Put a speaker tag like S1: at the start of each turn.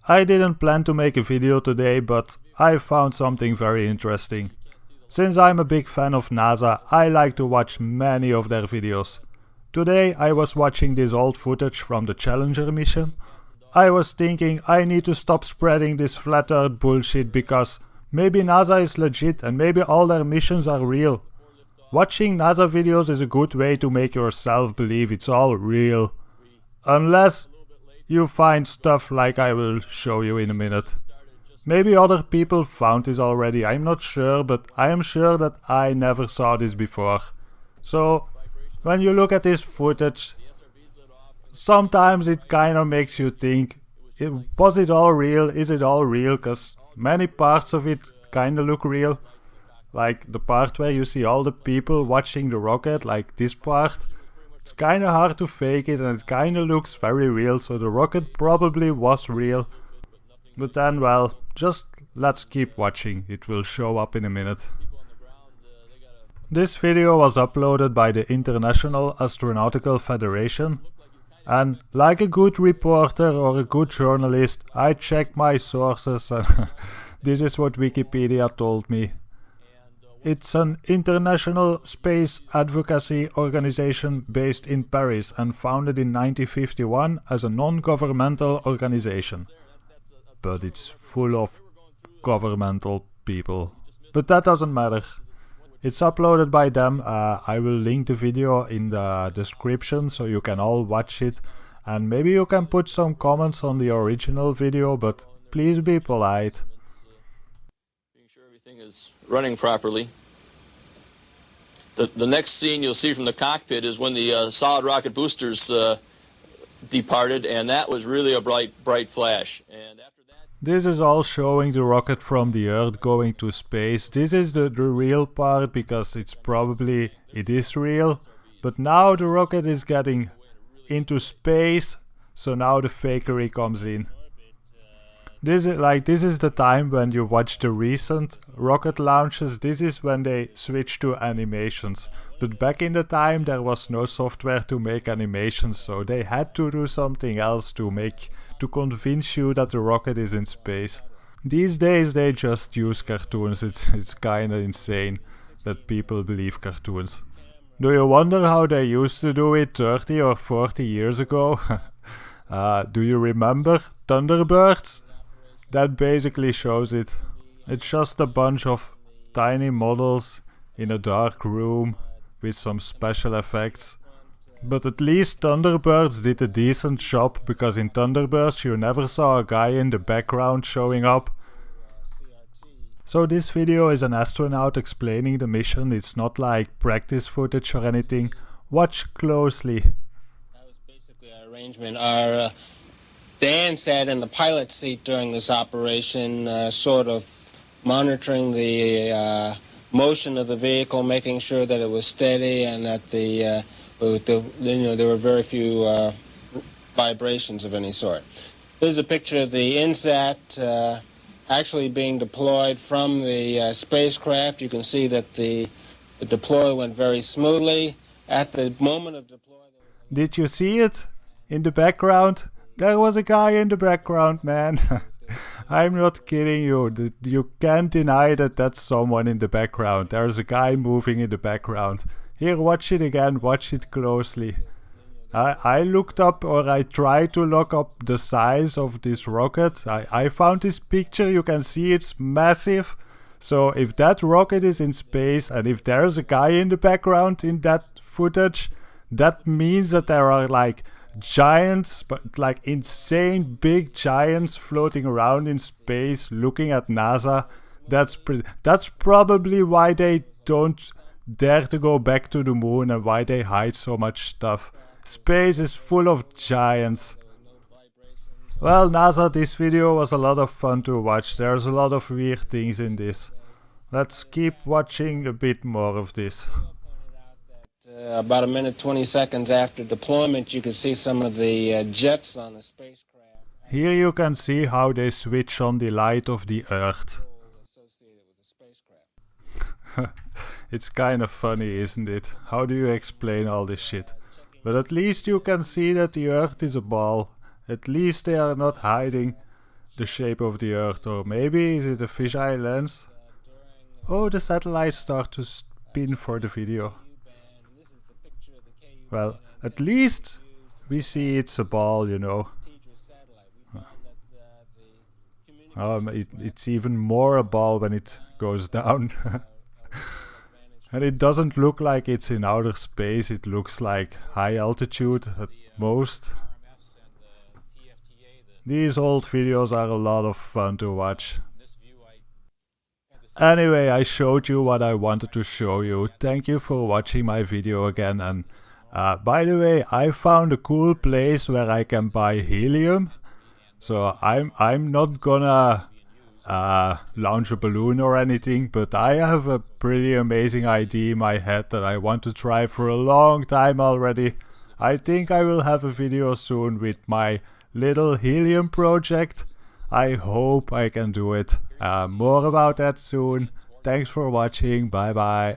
S1: I didn't plan to make a video today, but I found something very interesting. Since I'm a big fan of NASA, I like to watch many of their videos. Today I was watching this old footage from the Challenger mission. I was thinking I need to stop spreading this flat earth bullshit because maybe NASA is legit and maybe all their missions are real. Watching NASA videos is a good way to make yourself believe it's all real. Unless you find stuff like I will show you in a minute. Maybe other people found this already, I'm not sure, but I am sure that I never saw this before. So, when you look at this footage, sometimes it kinda makes you think, was it all real? Is it all real? Cause many parts of it kinda look real. Like the part where you see all the people watching the rocket, like this part. It's kinda hard to fake it and it kinda looks very real, so the rocket probably was real. But then, well, just let's keep watching, it will show up in a minute. This video was uploaded by the International Astronautical Federation. And like a good reporter or a good journalist, I check my sources and this is what Wikipedia told me. It's an international space advocacy organization based in Paris and founded in 1951 as a non-governmental organization. But it's full of governmental people. But that doesn't matter. It's uploaded by them. I will link the video in the description so you can all watch it. And maybe you can put some comments on the original video, but please be polite.
S2: Making sure everything is running properly. The next scene you'll see from the cockpit is when the solid rocket boosters departed, and that was really a bright flash. And after that,
S1: this is all showing the rocket from the Earth going to space. This is the real part because it is real. But now the rocket is getting into space, so now the fakery comes in. This is the time when you watch the recent rocket launches. This is when they switch to animations. But back in the time there was no software to make animations, so they had to do something else to convince you that the rocket is in space. These days they just use cartoons. It's kinda insane that people believe cartoons. Do you wonder how they used to do it 30 or 40 years ago? Do you remember Thunderbirds? That basically shows it. It's just a bunch of tiny models in a dark room with some special effects. But at least Thunderbirds did a decent job, because in Thunderbirds you never saw a guy in the background showing up. So this video is an astronaut explaining the mission. It's not like practice footage or anything. Watch closely.
S3: That was basically our arrangement. Dan sat in the pilot's seat during this operation, sort of monitoring the motion of the vehicle, making sure that it was steady and that there were very few vibrations of any sort. Here's a picture of the INSAT actually being deployed from the spacecraft. You can see that the deploy went very smoothly. At the moment of deploy...
S1: Did you see it? In the background? There was a guy in the background, man. I'm not kidding you. You can't deny that that's someone in the background. There's a guy moving in the background. Here, watch it again. Watch it closely. I looked up, or I tried to look up the size of this rocket. I found this picture. You can see it's massive. So if that rocket is in space and if there's a guy in the background in that footage, that means that there are like giants, but like insane big giants floating around in space looking at NASA. That's probably why they don't dare to go back to the moon and why they hide so much stuff. Space is full of giants. Well, NASA, this video was a lot of fun to watch. There's a lot of weird things in this. Let's keep watching a bit more of this.
S3: About a minute 20 seconds after deployment, you can see some of the jets on the spacecraft.
S1: Here you can see how they switch on the light of the Earth. It's kind of funny, isn't it? How do you explain all this shit? But at least you can see that the Earth is a ball. At least they are not hiding the shape of the Earth, or maybe is it a fisheye lens? Oh, the satellites start to spin for the video. Well, at least we see it's a ball, you know. It's even more a ball when it goes down. And it doesn't look like it's in outer space, it looks like high altitude at most. These old videos are a lot of fun to watch. Anyway, I showed you what I wanted to show you. Thank you for watching my video again. And by the way, I found a cool place where I can buy helium. So I'm not gonna launch a balloon or anything, but I have a pretty amazing idea in my head that I want to try for a long time already. I think I will have a video soon with my little helium project. I hope I can do it. More about that soon. Thanks for watching. Bye bye.